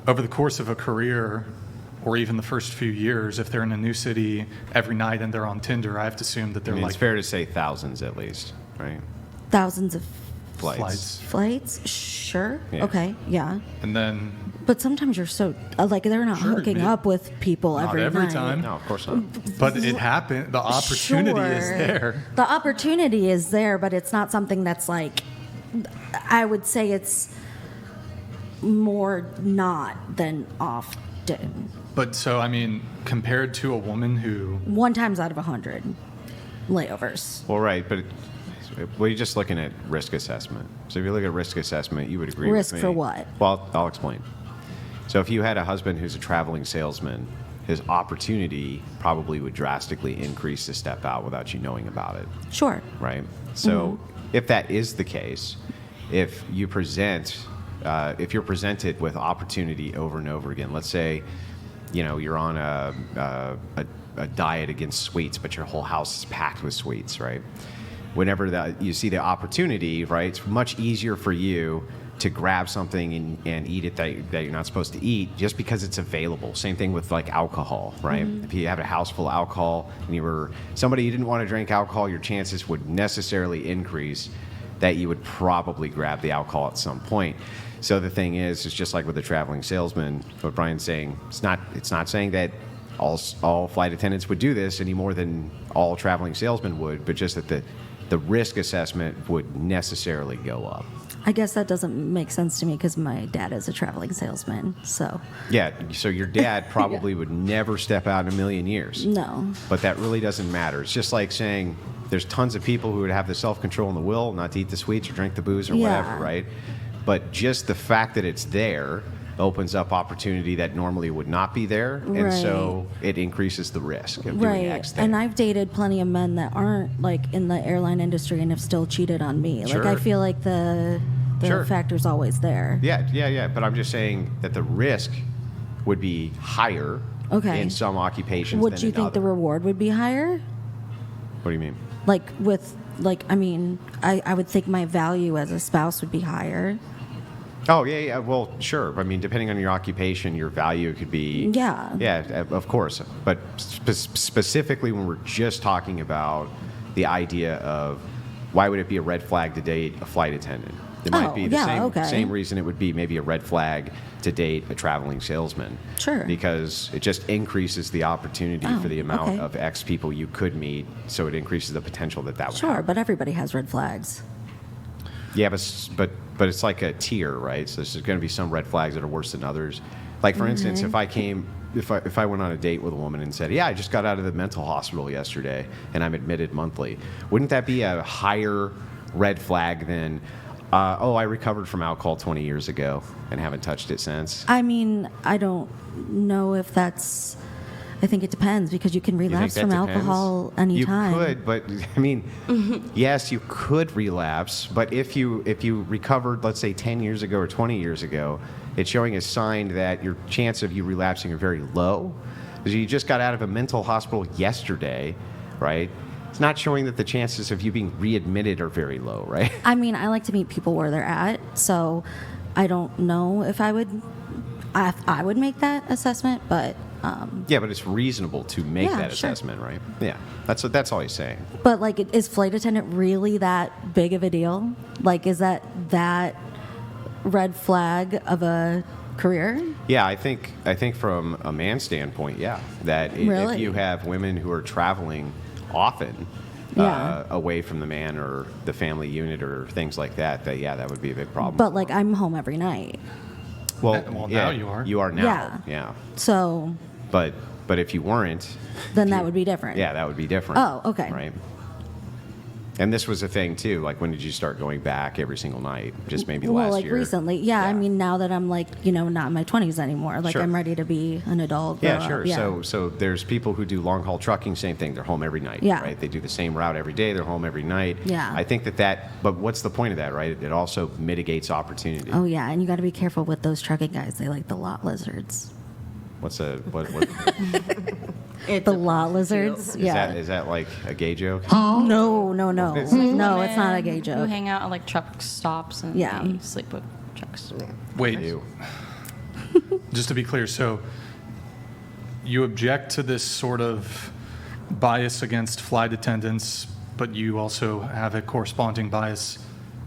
over the course of a career, or even the first few years, if they're in a new city every night and they're on Tinder, I have to assume that they're it's fair to say thousands at least, right? Thousands of flights. Sure. Yeah. Okay. Yeah. And then, But sometimes you're so they're not hooking up with people not every night. time. No, of course not. But it happened. The opportunity is there. The opportunity is there, but it's not something that's like. I would say it's more not than often. But so, I mean, compared to a woman who... 1 times out of 100 layovers. Well, right, but we're just looking at risk assessment. So if you look at risk assessment, you would agree Risk with me. for what? Well, I'll explain. So if you had a husband who's a traveling salesman, his opportunity probably would drastically increase to step out without you knowing about it. Sure. Right? So if that is the case, if you're presented with opportunity over and over again, let's say, you're on a diet against sweets, but your whole house is packed with sweets, right? Whenever you see the opportunity, right, it's much easier for you to grab something and eat it that you're not supposed to eat just because it's available. Same thing with like alcohol, right? If you have a house full of alcohol and you were somebody who didn't want to drink alcohol, your chances would necessarily increase that you would probably grab the alcohol at some point. So the thing is just like with the traveling salesman, what Brian's saying, it's not saying that all flight attendants would do this any more than all traveling salesmen would, but just that the risk assessment would necessarily go up. I guess that doesn't make sense to me because my dad is a traveling salesman, so. Yeah, so your dad probably would never step out in a million years. No. But that really doesn't matter. It's just like saying there's tons of people who would have the self-control and the will not to eat the sweets or drink the booze or whatever, right? But just the fact that it's there opens up opportunity that normally would not be there, and so it increases the risk of doing X thing. And I've dated plenty of men that aren't like in the airline industry and have still cheated on me. Sure. Like I feel like the factor's always there. Yeah. But I'm just saying that the risk would be higher in some occupations Would than you in think other. the reward would be higher? What do you mean? I would think my value as a spouse would be higher. Oh, yeah. Well, sure. I mean, depending on your occupation, your value could be... Yeah, of course. But specifically when we're just talking about the idea of why would it be a red flag to date a flight attendant? It might be the same reason it would be maybe a red flag to date a traveling salesman. Sure. Because it just increases the opportunity for the amount of X people you could meet, so it increases the potential that would happen. Sure, but everybody has red flags. Yeah, but it's like a tier, right? So there's going to be some red flags that are worse than others. Like, for instance, if I went on a date with a woman and said, yeah, I just got out of the mental hospital yesterday and I'm admitted monthly, wouldn't that be a higher red flag than, I recovered from alcohol 20 years ago and haven't touched it since? I mean, I don't know if that's... I think it depends because you can relapse from alcohol anytime. You could, but I mean, yes, you could relapse. But if you recovered, let's say 10 years ago or 20 years ago, it's showing a sign that your chance of you relapsing are very low. Because you just got out of a mental hospital yesterday, right? It's not showing that the chances of you being readmitted are very low, right? I mean, I like to meet people where they're at, so I don't know if I would make that assessment, but. Yeah, but it's reasonable to make that assessment, right? Yeah, that's all he's saying. But like, is flight attendant really that big of a deal? Like, is that red flag of a career? Yeah, I think from a man's standpoint, that if you have women who are traveling often away from the man or the family unit or things like that that would be a big problem. But like, I'm home every night. Well, now you are. You are now. Yeah. So. But if you weren't, then that would be different. Yeah, that would be different. Oh, okay. Right. And this was a thing too. Like, when did you start going back every single night? Just maybe last year. Recently. Yeah, I mean, now that I'm like, not in my 20s anymore. Like, I'm ready to be an adult. Yeah, sure. Yeah. So there's people who do long haul trucking. Same thing. They're home every night. Yeah. Right. They do the same route every day. They're home every night. Yeah. I think that. But what's the point of that, right? It also mitigates opportunity. Oh yeah, and you got to be careful with those trucking guys. They like the lot lizards. What's what? The lot lizards. Is that like a gay joke? No. No, it's not a gay joke. Who hang out at like truck stops and they sleep with trucks. Wait. just to be clear, so you object to this sort of bias against flight attendants, but you also have a corresponding bias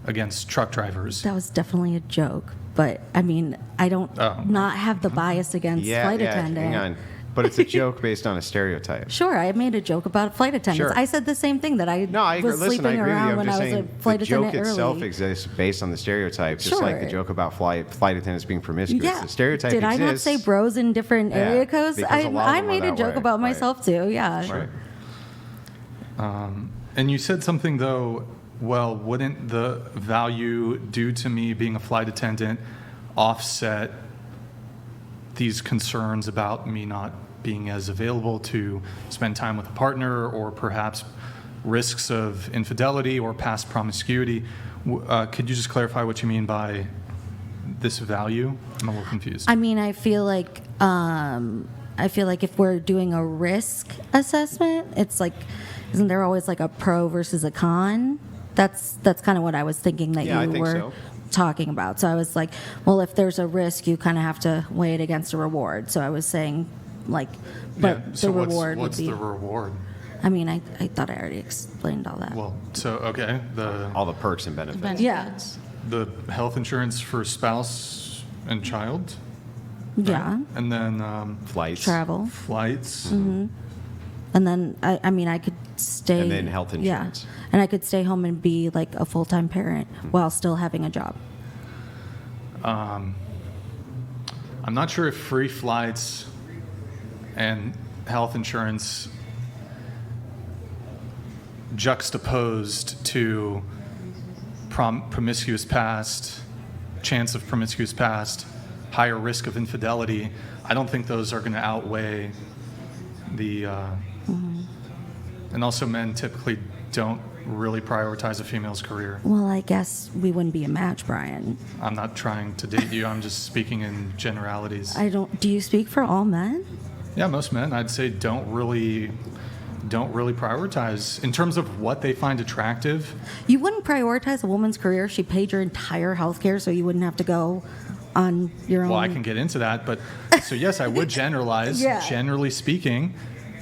against truck drivers. That was definitely a joke. But, I mean, I don't not have the bias against flight attendant. Hang on. But it's a joke based on a stereotype. Sure, I made a joke about flight attendants. Sure. I said the same thing, that I was Listen, I sleeping agree with you. around I'm when just I was a saying flight the attendant joke itself early. exists based on the stereotype, just like the Sure. joke about flight attendants being promiscuous. Yeah. The stereotype Did exists. I not say bros in different Yeah, area codes? because a lot of I them are made a that joke way. about Right. myself too. Yeah. Right. And you said something, though, well, wouldn't the value due to me being a flight attendant offset these concerns about me not being as available to spend time with a partner, or perhaps risks of infidelity or past promiscuity? Could you just clarify what you mean by this value? I'm a little confused. I mean, I feel like if we're doing a risk assessment, it's like, isn't there always like a pro versus a con? That's kind of what I was thinking that Yeah, I you think were so. talking about. So I was like, well, if there's a risk, you kind of have to weigh it against a reward. So I was saying, like, but Yeah, so the reward what's would be. the reward? I mean, I thought I already explained all that. Well, so, okay, All the perks and benefits. Yeah. the health insurance for spouse and child, Yeah. and then Flights. Travel. flights. And then I mean, I could stay. And then health insurance. Yeah. And I could stay home and be like a full-time parent while still having a job. I'm not sure if free flights and health insurance juxtaposed to promiscuous past, chance of promiscuous past, higher risk of infidelity, I don't think those are going to outweigh the... And also men typically don't really prioritize a female's career. Well, I guess we wouldn't be a match, Brian. I'm not trying to date you. I'm just speaking in generalities. Do you speak for all men? Yeah, most men, I'd say, don't really prioritize in terms of what they find attractive. You wouldn't prioritize a woman's career if she paid your entire health care so you wouldn't have to go on your own. Well, I can get into that, but so yes, I would generalize. Yeah. Generally speaking,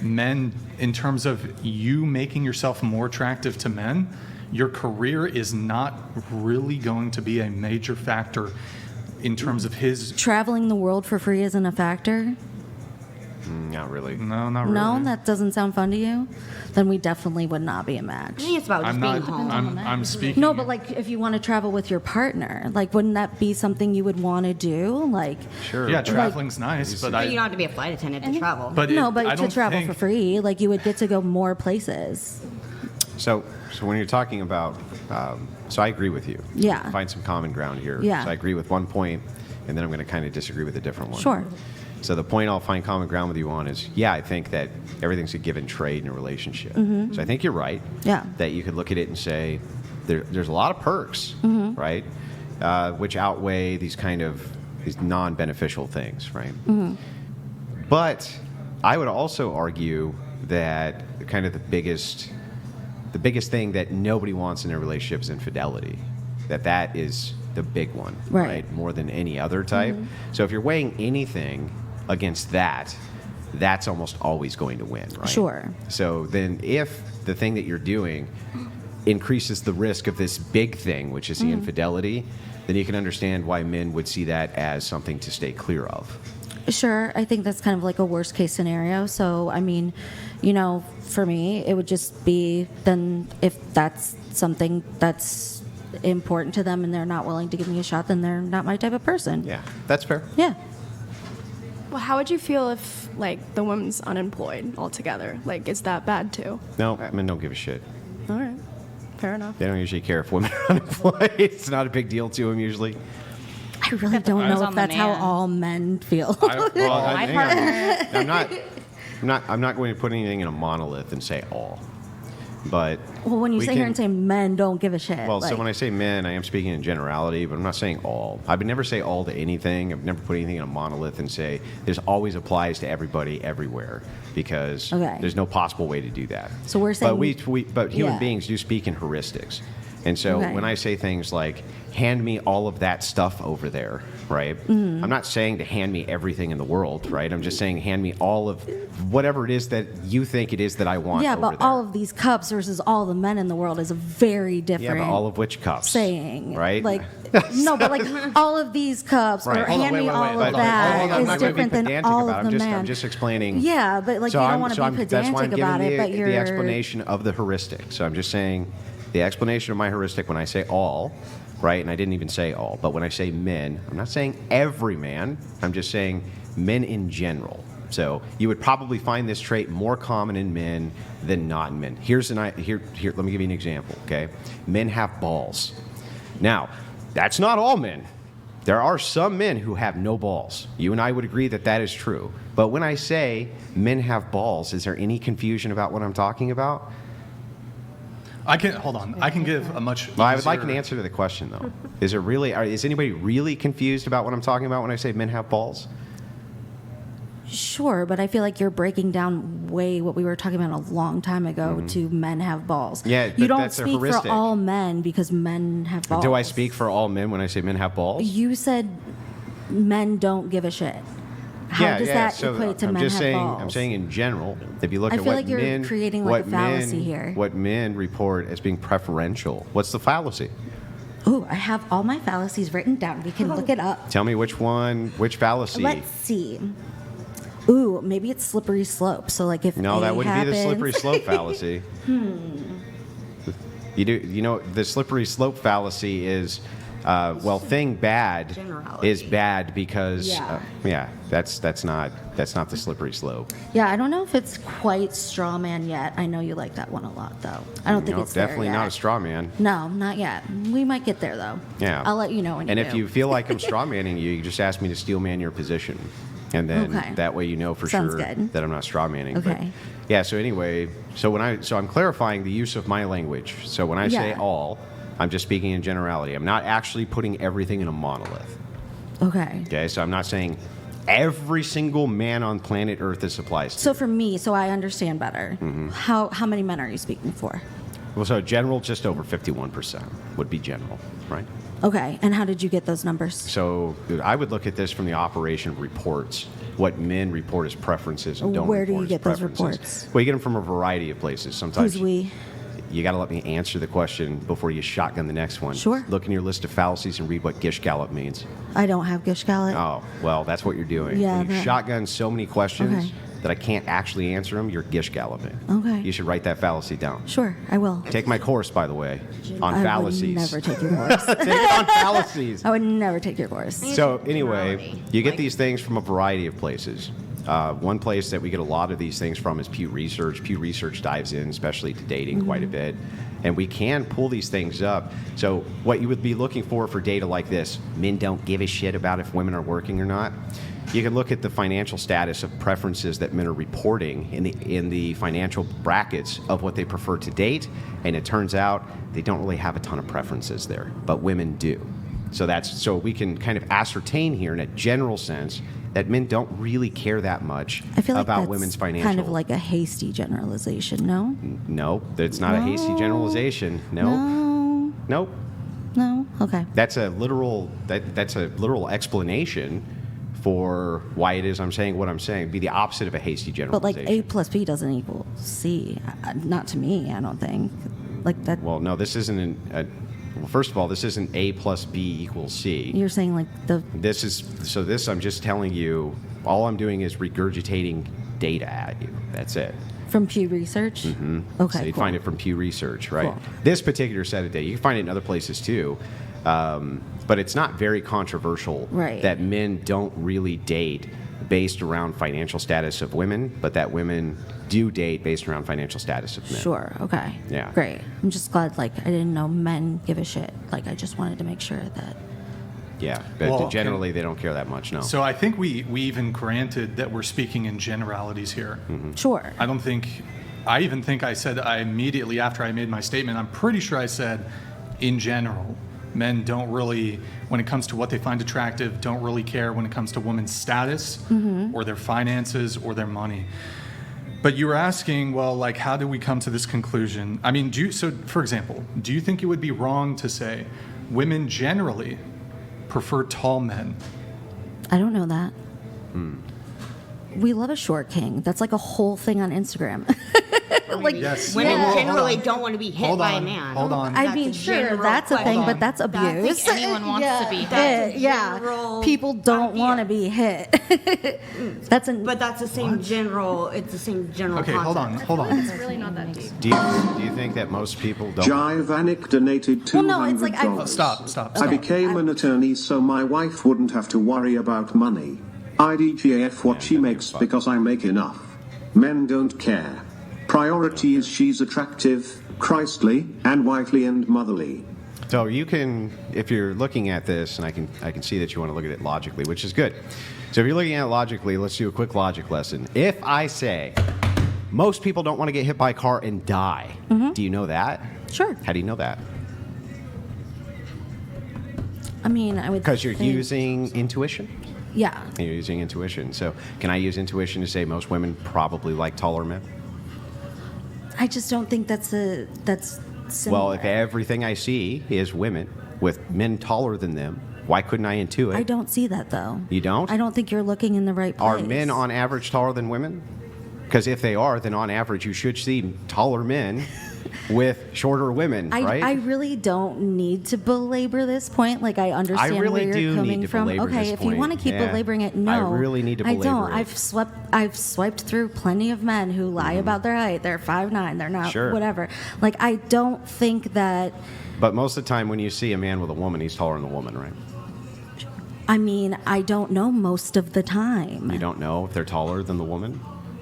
men, in terms of you making yourself more attractive to men, your career is not really going to be a major factor in terms of his. Traveling the world for free isn't a factor? Not really. No, not really. No, that doesn't sound fun to you? Then we definitely would not be a match. I think it's about just I'm being not. home. I'm speaking. No, but like if you want to travel with your partner, like wouldn't that be something you would want to do? Like Sure. Yeah, traveling's nice, but But you don't have to be a flight attendant to travel. But no, I but to don't travel think- for free, like you would get to go more places. So when you're talking about, so I agree with you. Yeah. Find some common ground here. Yeah. So I agree with one point, and then I'm going to kind of disagree with a different one. Sure. So the point I'll find common ground with you on is, yeah, I think that everything's a give and trade in a relationship. So I think you're right. Mm-hmm. Yeah. That you could look at it and say, there's a lot of perks, Mm-hmm. right? Which outweigh these non-beneficial things, right? Mm-hmm. But I would also argue that kind of the biggest thing that nobody wants in a relationship is infidelity. That is the big one, Right. More than any other type. So if you're weighing anything against that, that's almost always going to win, right? Sure. So then if the thing that you're doing increases the risk of this big thing, which is the infidelity, then you can understand why men would see that as something to stay clear of. Sure, I think that's kind of like a worst case scenario. So, I mean, for me, it would just be then if that's something that's important to them and they're not willing to give me a shot, then they're not my type of person. Yeah, that's fair. Yeah. Well, how would you feel if, like, the woman's unemployed altogether? Like, is that bad too? No, men don't give a shit. All right, fair enough. They don't usually care if women are unemployed. It's not a big deal to them usually. I really don't depends know on if the that's how man. all men feel. My partner. I'm not going to put anything in a monolith and say all. But Well, when you we sit here can- and say men don't give a shit. Well, like, so when I say men, I am speaking in generality, but I'm not saying all. I would never say all to anything. I've never put anything in a monolith and say this always applies to everybody everywhere because Okay. there's no possible way to do that. So we're saying- but but human Yeah. beings do speak in heuristics. And so Okay. when I say things like, hand me all of that stuff over there, right? Mm-hmm. I'm not saying to hand me everything in the world, right? I'm just saying hand me all of whatever it is that you think it is that I want Yeah, over but there. all of these cups versus all the men in the world is a very different Yeah, but all of which cups? saying. Right? Like, no, but like all of these cups Right. or Hold on, hand wait, me wait, all wait, of hold on, that hold on. I'm is not gonna be different than pedantic all about it. of the men. I'm just explaining. Yeah, but like you don't want to be That's why I'm pedantic about giving it, but you're the explanation of the heuristic. So I'm just saying the explanation of my heuristic when I say all, right? And I didn't even say all, but when I say men, I'm not saying every man. I'm just saying men in general. So you would probably find this trait more common in men than not in men. Here. Let me give you an example. Okay, men have balls. Now, that's not all men. There are some men who have no balls. You and I would agree that that is true. But when I say men have balls, is there any confusion about what I'm talking about? I can give a much Well, I would like an easier- answer to the question, though. Is anybody really confused about what I'm talking about when I say men have balls? Sure, but I feel like you're breaking down way what we were talking about a long time ago to men have balls. Yeah, you but don't that's a speak for heuristic. all men because men have balls. Do I speak for all men when I say men have balls? You said men don't give a shit. How does that so equate to I'm men just have saying, balls? I'm saying in general, if you look I at feel what like you're men, creating, like, what a fallacy men, here. what men report as being preferential. What's the fallacy? Ooh, I have all my fallacies written down. We can look it up. Tell me which fallacy. Let's see. Ooh, maybe it's slippery slope. So like if No, A that wouldn't be the slippery happens- slope fallacy. You know, the slippery slope fallacy is, thing bad Generality. is bad because, Yeah. that's not the slippery slope. Yeah, I don't know if it's quite straw man yet. I know you like that one a lot, though. I don't think No, it's there definitely yet. not a straw man. No, not yet. We might get there though. Yeah. I'll let you know when And you if do. you feel like I'm straw manning you, you just ask me to steel man your position. And then Okay. that way you know for Sounds sure good. that I'm not straw manning. Okay. Yeah, so anyway, so I'm clarifying the use of my language. So when I say Yeah. all, I'm just speaking in generality. I'm not actually putting everything in a monolith. Okay. Okay, so I'm not saying every single man on planet Earth this applies to. So for me, so I understand better. Mm-hmm. How many men are you speaking for? Well, so general, just over 51% would be general, right? Okay. And how did you get those numbers? So I would look at this from the operation of reports, what men report as preferences and don't Where do report you as get those preferences. reports? Well, you get them from a variety of places. Sometimes Who's we? you got to let me answer the question before you shotgun the next one. Sure. Look in your list of fallacies and read what Gish Gallop means. I don't have Gish Gallop. Oh, well, that's what you're doing. Yeah, When you that- shotgun so many questions Okay. that I can't actually answer them, you're Gish Galloping. Okay. You should write that fallacy down. Sure, I will. Take my course, by the way, on I fallacies. would never take your course. Take it on fallacies. I would never take your course. So anyway, Generality. you get Like- these things from a variety of places. One place that we get a lot of these things from is Pew Research. Pew Research dives in, especially to dating, quite a bit. And we can pull these things up. So what you would be looking for data like this, men don't give a shit about if women are working or not. You can look at the financial status of preferences that men are reporting in the financial brackets of what they prefer to date, and it turns out they don't really have a ton of preferences there, but women do. So we can kind of ascertain here in a general sense that men don't really care that much I feel like about that's women's financial. kind of like a hasty generalization, no? No, it's not a hasty No. generalization. No. No. Nope. No? Okay. That's a literal explanation for why it is I'm saying what I'm saying. It'd be the opposite of a hasty But generalization. like A plus B doesn't equal C. Not to me, I don't think. Like that. Well, no, this isn't well, first of all, this isn't A plus B equals C. You're saying like the. I'm just telling you, all I'm doing is regurgitating data at you. That's it. From Pew Research? Mm-hmm. Okay. So you'd cool. find it from Pew Research, right? Cool. This particular set of data, you can find it in other places too. But it's not very controversial Right. that men don't really date based around financial status of women, but that women do date based around financial status of men. Sure. Okay. Yeah. Great. I'm just glad. Like I didn't know men give a shit. Like I just wanted to make sure that. Yeah, but Well, generally they don't care that much, no. So I think we even granted that we're speaking in generalities here. Sure. I even think I said immediately after I made my statement, I'm pretty sure I said, in general, men don't really, when it comes to what they find attractive, don't really care when it comes to women's status or their finances or their money. But you were asking, well, like, how do we come to this conclusion? I mean, so for example, do you think it would be wrong to say women generally prefer tall men? I don't know that. We love a short king. That's like a whole thing on Instagram. Like, Yes. Women Hold on, generally hold on. don't want to be hit Hold by a on, man. hold on. I That's mean, a sure, general that's a thing, Hold but on. that's abuse. I think anyone wants to be hit. That's a Yeah, general people don't idea. want to be hit. That's an. But that's the same general. It's the same general. Okay, concept. hold on. It's really not that deep. Do you think that most people don't? Jivanik donated $200. Well, no, it's like Stop. I became an attorney so my wife wouldn't have to worry about money. IDGAF what she makes because I make enough. Men don't care. Priority is she's attractive, Christly, and wifely and motherly. So you can, if you're looking at this, and I can see that you want to look at it logically, which is good. So if you're looking at it logically, let's do a quick logic lesson. If I say most people don't want to get hit by a car and die, do you know that? Sure. How do you know that? I mean, I would. Because you're think- using intuition. Yeah. You're using intuition. So can I use intuition to say most women probably like taller men? I just don't think that's similar. Well, if everything I see is women with men taller than them, why couldn't I intuit? I don't see that though. You don't? I don't think you're looking in the right place. Are men on average taller than women? Because if they are, then on average you should see taller men with shorter women, right? I really don't need to belabor this point. Like, I understand really where you're do need coming to from. belabor Okay, this if you point. want to keep Yeah. belaboring it, I no. really need to I belabor don't. it. I've swiped through plenty of men who lie about their height. They're 5'9", they're not Sure. whatever. Like, I don't think that. But most of the time when you see a man with a woman, he's taller than the woman, right? I mean, I don't know most of the time. You don't know if they're taller than the woman?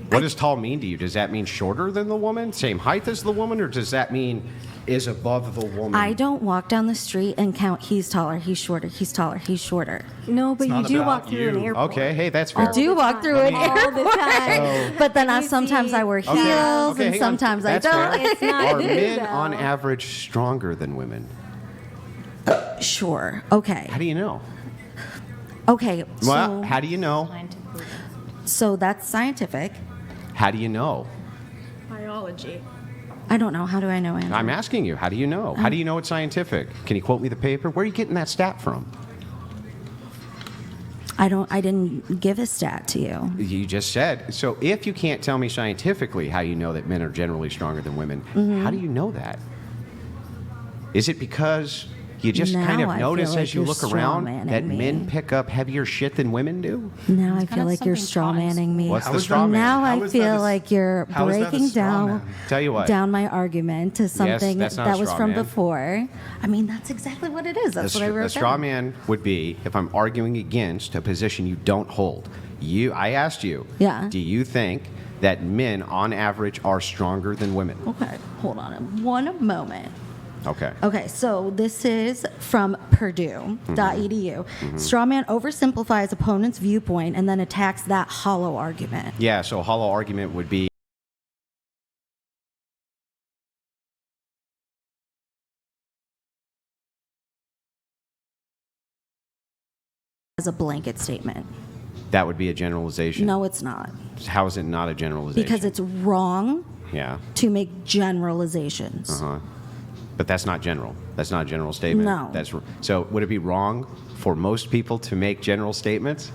What does tall mean to you? Does that mean shorter than the woman, same height as the woman, or does that mean is above the woman? I don't walk down the street and count he's taller, he's shorter, he's taller, he's shorter. No, but It's you not do about walk through an you. airport. Okay, hey, that's fair. I do walk through it all the time. but then You sometimes see- I wear heels, Okay, and hang on. sometimes I That's don't. fair. It's not Are you, men though. on average stronger than women? Sure. Okay. How do you know? Okay. Well, how do you know? So that's scientific. How do you know? Biology. I don't know. How do I know, Andrew? I'm asking you, how do you know? How do you know it's scientific? Can you quote me the paper? Where are you getting that stat from? I didn't give a stat to you. You just said. So if you can't tell me scientifically how you know that men are generally stronger than women, Mm-hmm. how do you know that? Is it because you just Now kind of I notice feel like as you you're look around strawmanning that me. men pick up heavier shit than women do? Now I kind feel of like you're something taught in strawmanning me. What's How the is that- straw man? Now How I is that feel a- like you're how is that a breaking straw down man? Tell you what. down my argument to something that's not a that was straw from man. before. I mean, that's exactly what it is. That's what I wrote A straw down. man would be if I'm arguing against a position you don't hold. I asked you, Yeah. do you think that men on average are stronger than women? Okay, hold on one moment. Okay. Okay, so this is from Purdue.edu. Strawman oversimplifies opponent's viewpoint and then attacks that hollow argument. Yeah, so a hollow argument would be As a blanket statement. that would be a generalization. No, it's not. How is it not a generalization? Because it's wrong yeah. to make generalizations. Uh-huh. But that's not general. That's not a general statement. No. So would it be wrong for most people to make general statements?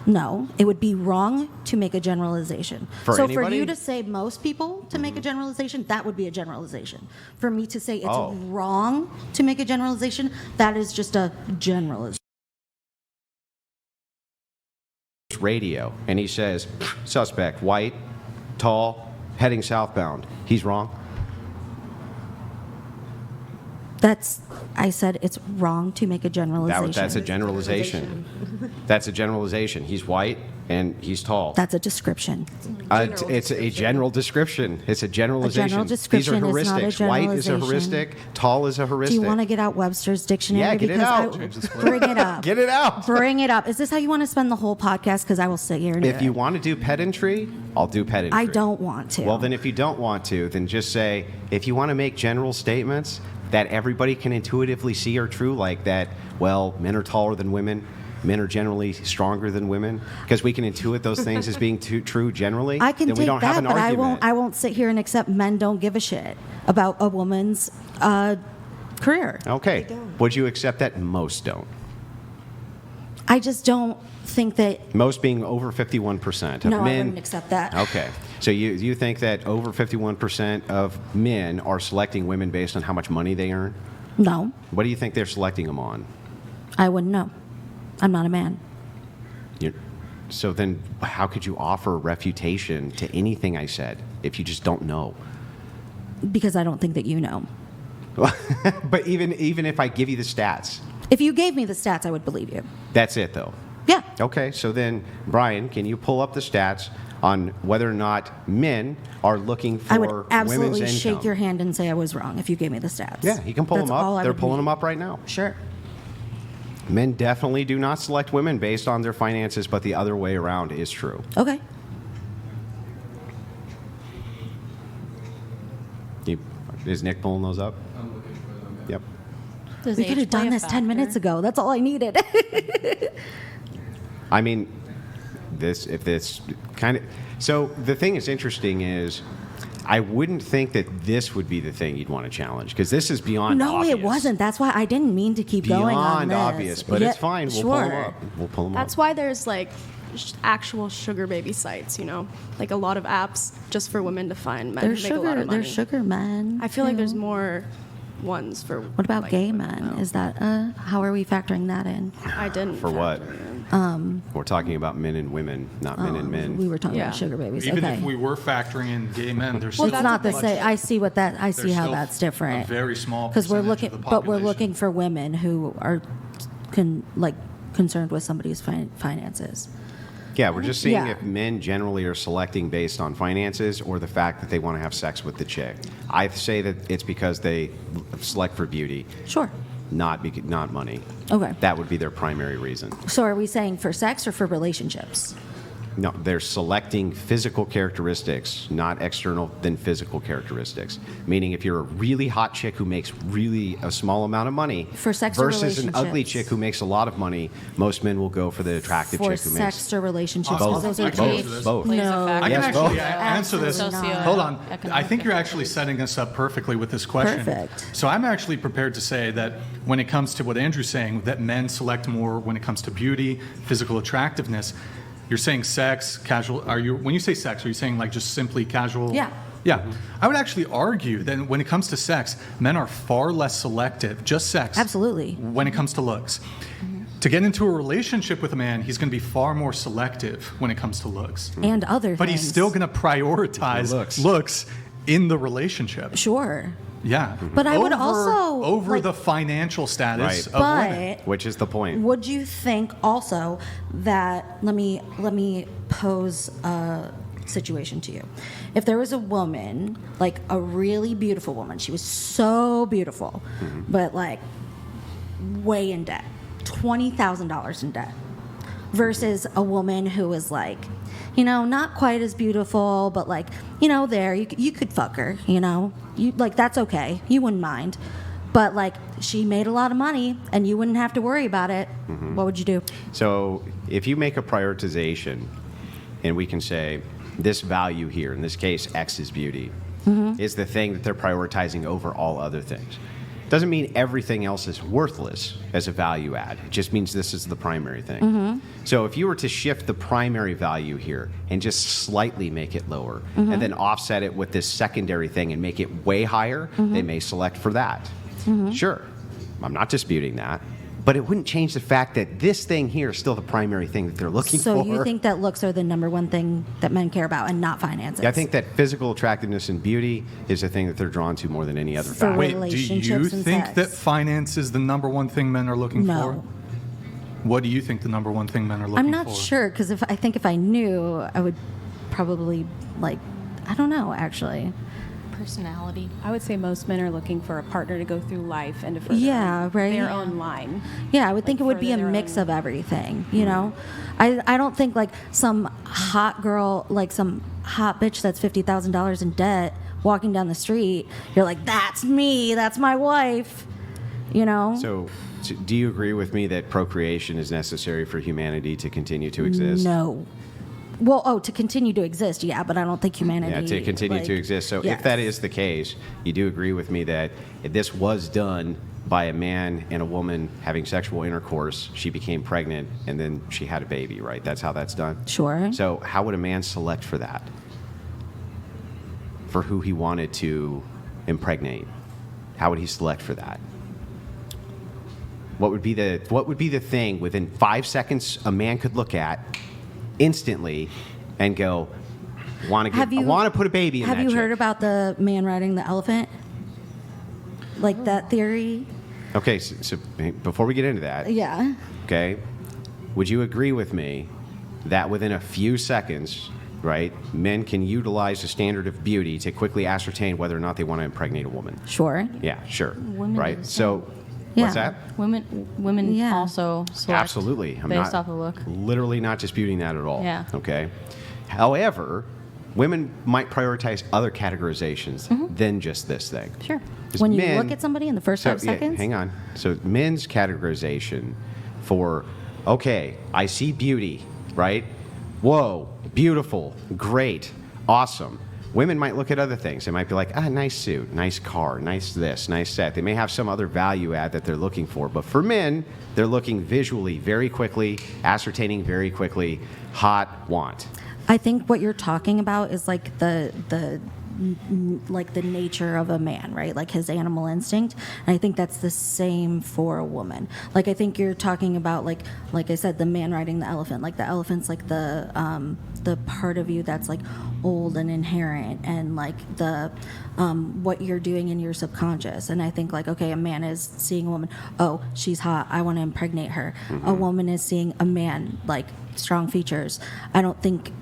No, it would be wrong to make a generalization. For so anybody? for you to say most people to make a generalization, that would be a generalization. For me to say it's Oh. wrong to make a generalization, that is just a generalization. Radio, and he says, suspect, white, tall, heading southbound. He's wrong. I said it's wrong to make a generalization. That's a generalization. That's a generalization. He's white and he's tall. That's a description. It's a general description. It's a generalization. general description These are is not a heuristics. White is a generalization. heuristic. Tall is a heuristic. Do you want to get out Webster's dictionary? Yeah, get it out. Bring it up. Get it out. Bring it up. Is this how you want to spend the whole podcast? Because I will sit here and do If you it. want to do pedantry, I'll do pedantry. I don't want to. Well, then if you don't want to, then just say, if you want to make general statements that everybody can intuitively see are true, like that, well, men are taller than women, men are generally stronger than women? Because we can intuit those things as being true generally. I can then we take don't have that, an but argument. I won't sit here and accept men don't give a shit about a woman's career. Okay. Would you accept that? Most don't. I just don't think that. Most being over 51% of No, men. I wouldn't accept that. Okay. So you think that over 51% of men are selecting women based on how much money they earn? No, What do you think they're selecting them on? I wouldn't know. I'm not a man. So then how could you offer refutation to anything I said if you just don't know? Because I don't think that you know. But even if I give you the stats, If you gave me the stats, I would believe you. that's it though. Yeah. Okay, so then, Brian, can you pull up the stats on whether or not men are looking for I would women's absolutely income? shake your hand and say I was wrong if you gave me the stats. Yeah, you can pull That's them all up. I They're would pulling need. them up right now. Sure. Men definitely do not select women based on their finances, but the other way around is true. Okay. Is Nick pulling those up? Yep. Does We could age have play done a this 10 factor? minutes ago. That's all I needed. I mean, if this kind of. So the thing that's interesting is, I wouldn't think that this would be the thing you'd want to challenge because this is beyond No, obvious. it wasn't. That's why I didn't mean to keep going on Beyond this. obvious, but Yeah, it's fine. We'll pull them sure. up. We'll pull them That's up. why there's like actual sugar baby sites, like a lot of apps just for women to find men There's who make a lot sugar. of money. There's sugar men. I feel like there's too. more ones for. What about like, gay women, men? though. Is that how are we factoring that in? I didn't. For what? factor it in. We're talking about men and women, not men and men. We were talking Yeah. about sugar babies. Even okay. if we were factoring in gay men, there's Well, still it's not the much- same. I see what that. I see there's how still that's different. A very small Because we're percentage looking, of the but we're population. looking for women who are concerned with somebody's finances. Yeah, we're just seeing Yeah. if men generally are selecting based on finances or the fact that they want to have sex with the chick. I say that it's because they select for beauty, Sure. not money. Okay. That would be their primary reason. So are we saying for sex or for relationships? No, they're selecting physical characteristics, not external than physical characteristics. Meaning, if you're a really hot chick who makes really a small amount of money For sex or versus an ugly relationships? chick who makes a lot of money, most men will go for the attractive For chick who makes sex or relationships? Both. 'Cause those are I can two- answer this. both. Plays a No. factor. I can Yes, actually both. answer this. Absolutely not. Hold on. Socioeconomic I think you're difference. actually setting us up perfectly with this question. Perfect. So I'm actually prepared to say that when it comes to what Andrew's saying, that men select more when it comes to beauty, physical attractiveness. You're saying sex, casual. When you say sex, are you saying like just simply casual? Yeah. Yeah. I would actually argue that when it comes to sex, men are far less selective, just sex. Absolutely. When it comes to looks. To get into a relationship with a man, he's going to be far more selective when it comes to looks. And other But things. he's still going to prioritize looks in the relationship. Sure. Yeah. But I would also, over like- the financial status Right. of women. But Which is the point. would you think also that let me pose a situation to you. If there was a woman, like a really beautiful woman, she was so beautiful, but like way in debt, $20,000 in debt, versus a woman who was like, not quite as beautiful, but like, there you could fuck her, you like that's okay, you wouldn't mind, but like she made a lot of money and you wouldn't have to worry about it. What would you do? So if you make a prioritization, and we can say this value here, in this case, X is beauty, is the thing that they're prioritizing over all other things. Doesn't mean everything else is worthless as a value add. It just means this is the primary thing. So if you were to shift the primary value here and just slightly make it lower, and then offset it with this secondary thing and make it way higher, they may select for that. Sure, I'm not disputing that. But it wouldn't change the fact that this thing here is still the primary thing that they're looking So for. you think that looks are the number one thing that men care about and not finances? Yeah, I think that physical attractiveness and beauty is the thing that they're drawn to more than any other For factor. Wait, do you relationships and think sex. that finance is the number one thing men are looking No. for? What do you think the number one thing men are looking for? I'm not sure because if I knew, I would probably I don't know actually. Personality. I would say most men are looking for a partner to go through life and to further Yeah, right. their own line. Yeah, I would think it would be a further their mix own- of everything, I don't think like some hot girl, like some hot bitch that's $50,000 in debt walking down the street, you're like, that's me, that's my wife, So do you agree with me that procreation is necessary for humanity to continue to exist? No. Well, to continue to exist, yeah, but I don't think humanity... Yeah, to continue to exist. So yes. if that is the case, you do agree with me that if this was done by a man and a woman having sexual intercourse, she became pregnant, and then she had a baby, right? That's how that's done? Sure. So how would a man select for that? For who he wanted to impregnate? How would he select for that? What would be the thing within 5 seconds a man could look at instantly and go, I want to put a baby in that Have you chick. heard about the man riding the elephant? Like that theory? Okay, so before we get into that, Yeah. okay, would you agree with me that within a few seconds, right, men can utilize the standard of beauty to quickly ascertain whether or not they want to impregnate a woman? Sure. Yeah, sure. Women do right? the So, Yeah. what's that? Women Yeah. also select Absolutely. I'm based not off of look. literally not disputing that at all. Yeah. Okay. However, women might prioritize other categorizations than just this thing. Sure. 'Cause When you men- look at somebody in the first 5 seconds? hang on. So men's categorization for, okay, I see beauty, right? Whoa, beautiful, great, awesome. Women might look at other things. They might be like, nice suit, nice car, nice this, nice that. They may have some other value add that they're looking for. But for men, they're looking visually very quickly, ascertaining very quickly, hot, want. I think what you're talking about is like the nature of a man, right? Like his animal instinct. And I think that's the same for a woman. Like I think you're talking about like I said, the man riding the elephant. Like the elephant's like the part of you that's like old and inherent, and like the what you're doing in your subconscious. And I think like, okay, a man is seeing a woman, oh, she's hot, I want to impregnate her. A woman is seeing a man, like strong features. I don't think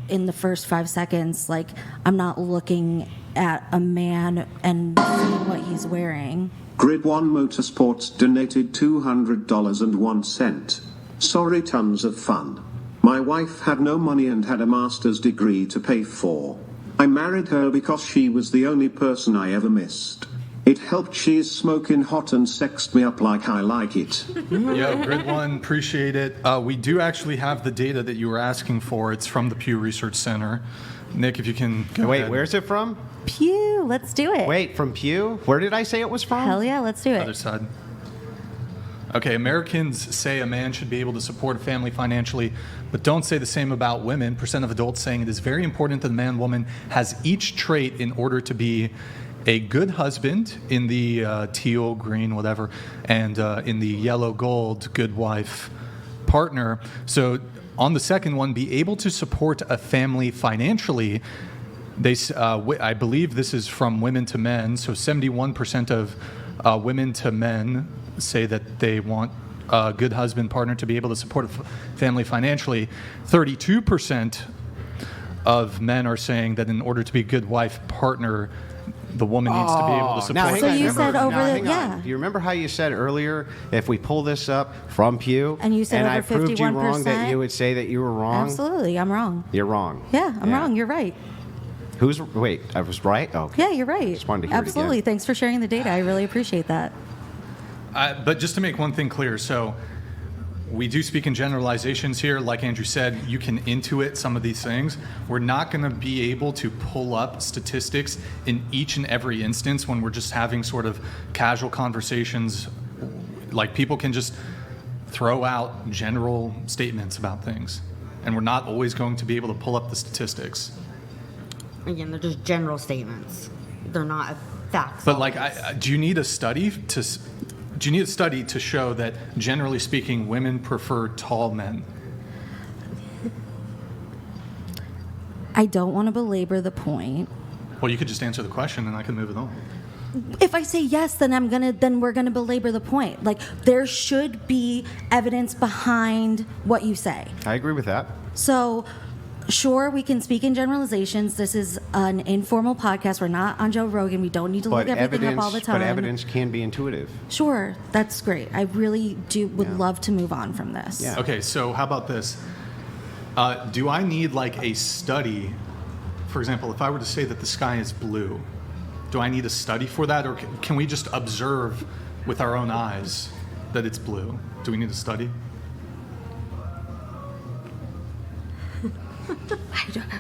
in the first 5 seconds, like I'm not looking at a man and seeing what he's wearing. Grid 1 Motorsports donated $200.01. Sorry, tons of fun. My wife had no money and had a master's degree to pay for. I married her because she was the only person I ever missed. It helped. She's smoking hot and sexed me up like I like it. Yeah, Grid 1, appreciate it. We do actually have the data that you were asking for. It's from the Pew Research Center. Nick, if you can go Wait, ahead. where's it from? Pew, let's do it. Wait, from Pew? Where did I say it was from? Hell yeah, let's do Other it. side. Okay, Americans say a man should be able to support a family financially, but don't say the same about women. Percent of adults saying it is very important that the man woman has each trait in order to be a good husband in the teal, green, whatever, and in the yellow, gold, good wife partner. So on the second one, be able to support a family financially. I believe this is from women to men. So 71% of women to men say that they want a good husband partner to be able to support a family financially. 32% of men are saying that in order to be a good wife partner, the woman needs to be able to support. So you said yeah. Do you remember how you said earlier, if we pull this up from Pew, And you said I over proved you wrong, that 51%? you would say that you were wrong? Absolutely, I'm wrong. You're wrong. Yeah, I'm wrong. You're right. Wait, I was right? Oh, okay. Yeah, you're right. Just wanted to hear it Absolutely. again. Thanks for sharing the data. I really appreciate that. But just to make one thing clear, so we do speak in generalizations here. Like Andrew said, you can intuit some of these things. We're not going to be able to pull up statistics in each and every instance when we're just having sort of casual conversations. Like people can just throw out general statements about things, and we're not always going to be able to pull up the statistics. Again, they're just general statements. They're not facts. But like, do you need a study to show that, generally speaking, women prefer tall men? I don't want to belabor the point. Well, you could just answer the question, and I can move it on. If I say yes, then we're gonna belabor the point. Like there should be evidence behind what you say. I agree with that. So, sure, we can speak in generalizations. This is an informal podcast. We're not on Joe Rogan. We don't need to look everything up all the time. But evidence can be intuitive. Sure, that's great. I really would love to move on from this. Yeah. Okay, so how about this? Do I need like a study? For example, if I were to say that the sky is blue, do I need a study for that, or can we just observe with our own eyes that it's blue? Do we need to study? I don't know.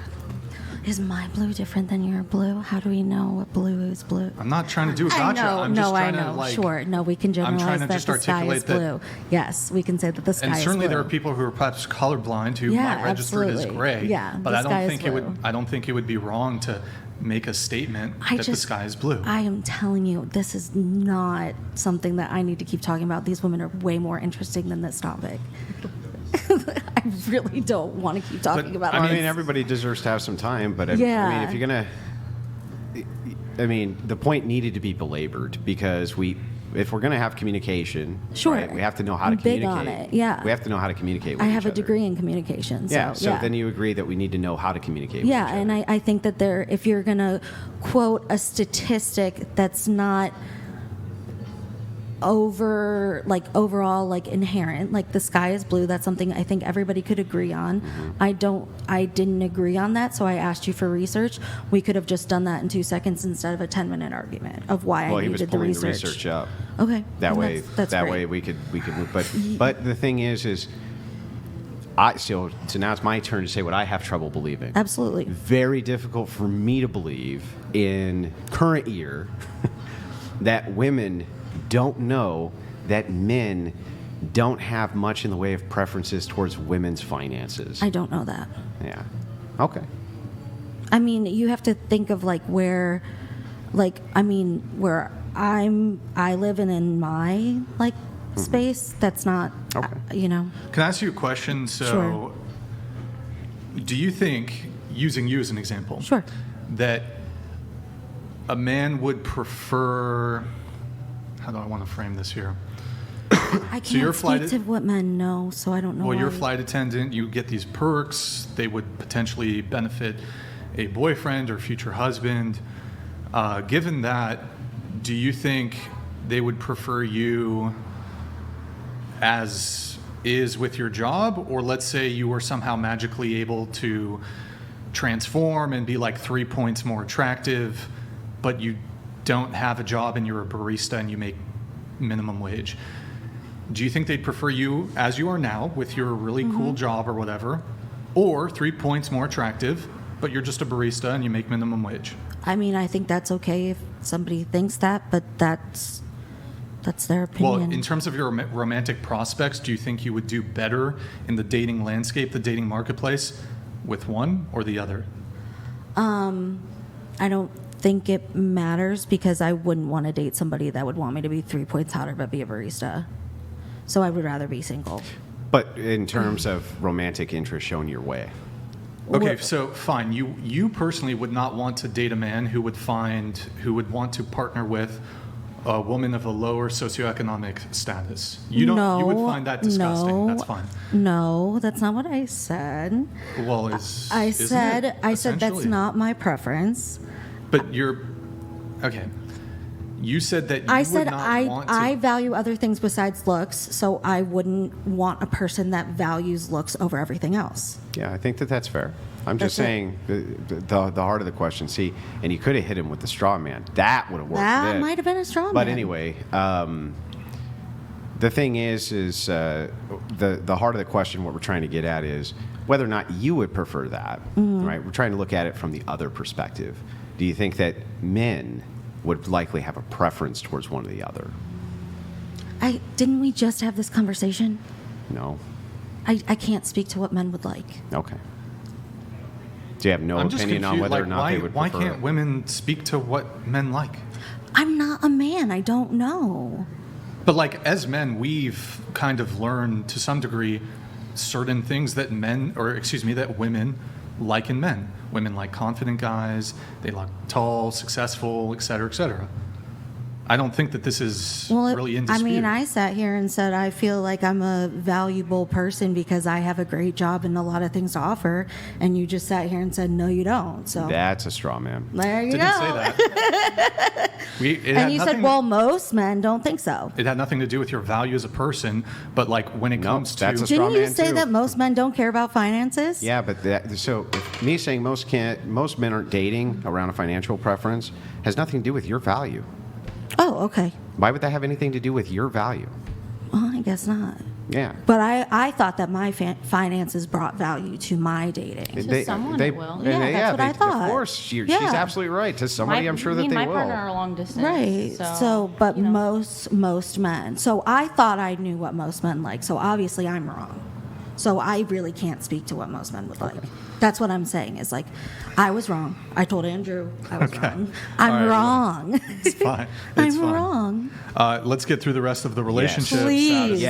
Is my blue different than your blue? How do we know what blue is blue? I'm not trying to do a gotcha. I'm just trying to like. Sure. No, we can I'm generalize trying to that just the sky is articulate that. blue. Yes, we can say that the sky And is certainly blue. there are people who are perhaps colorblind who Yeah, might register it as absolutely. gray. Yeah, but the I sky don't is think it would. blue. I don't think it would be wrong to make a statement that the sky is blue. I am telling you, this is not something that I need to keep talking about. These women are way more interesting than this topic. I really don't want to keep talking about I this. mean, everybody deserves to have some time, but I Yeah. mean, if you're gonna, the point needed to be belabored because if we're gonna have communication, Sure. right, we have to know how to I'm big communicate. on it, yeah. we have to know how to communicate. With I each have a other. degree in communication. So, Yeah. So then you agree that we need to know how to communicate. Yeah, with each and other. I think that if you're going to quote a statistic that's not overall inherent, like the sky is blue, that's something I think everybody could agree on. I didn't agree on that, so I asked you for research. We could have just done that in 2 seconds instead of a 10-minute argument of why Well, I he was needed the pulling research. the research up. Okay. That then way, that's that great. way we could move. But the thing is, so now it's my turn to say what I have trouble believing. Absolutely. Very difficult for me to believe in current year that women don't know that men don't have much in the way of preferences towards women's finances. I don't know that. Yeah. Okay. I mean, you have to think of where I live in my space. That's not, Okay. Can I ask you a question? So, Sure. do you think, using you as an example, Sure. that a man would prefer? How do I want to frame this here? I So you're can't flight speak to what men know, so I don't know. Well, you're a why. flight attendant. You get these perks. They would potentially benefit a boyfriend or future husband. Given that, do you think they would prefer you as is with your job? Or let's say you were somehow magically able to transform and be 3 points more attractive, but you don't have a job and you're a barista and you make minimum wage. Do you think they'd prefer you as you are now with your really cool job or whatever, or 3 points more attractive, but you're just a barista and you make minimum wage? I mean, I think that's okay if somebody thinks that, but that's their opinion. Well, in terms of your romantic prospects, do you think you would do better in the dating landscape, the dating marketplace, with one or the other? I don't think it matters because I wouldn't want to date somebody that would want me to be 3 points hotter but be a barista. So I would rather be single. But in terms of romantic interest shown your way. Okay, so fine. You personally would not want to date a man who would want to partner with a woman of a lower socioeconomic status. You don't. No, you would find that disgusting. no, That's fine. No, that's not what I said. Well, I said that's essentially? not my preference. But you're okay. You said that you I would said not want to. I value other things besides looks, so I wouldn't want a person that values looks over everything else. Yeah, I think that's fair. I'm just That's it. saying the heart of the question. See, and you could have hit him with the straw man. That would have worked. That then. might have been a straw But man. anyway, the thing is the heart of the question. What we're trying to get at is whether or not you would prefer that. Mm-hmm. Right? We're trying to look at it from the other perspective. Do you think that men would likely have a preference towards one or the other? Didn't we just have this conversation? No. I can't speak to what men would like. Okay. Do you have no I'm just opinion on confused. whether or not why, they would why prefer? can't women speak to what men like? I'm not a man. I don't know. But as men, we've kind of learned to some degree certain things that that women like in men. Women like confident guys. They like tall, successful, et cetera, et cetera. I don't think that this is really in dispute. I mean, I sat here and said I feel like I'm a valuable person because I have a great job and a lot of things to offer, and you just sat here and said no, you don't. So That's a straw man. there you Didn't go. say that. And you said, well, most men don't think so. It had nothing to do with your value as a person, but when it comes to... that's a straw Didn't you man say too. that most men don't care about finances? Yeah, but so if me saying most men aren't dating around a financial preference has nothing to do with your value. Oh, okay. Why would that have anything to do with your value? I guess not. Yeah. But I thought that my finances brought value to my dating. To someone it will. and Yeah, that's what I thought. Of course, she's Yeah. absolutely right. To somebody, I'm sure that me they and will. my partner are long distance. Right. So, but you know. most men. So I thought I knew what most men like. So obviously I'm wrong. So I really can't speak to what most men would like. That's what I'm saying is like, I was wrong. I told Andrew I was wrong. I'm All right, wrong. It's fine. I'm It's fine. wrong. Let's get through the rest of the relationship Please. status. Yeah.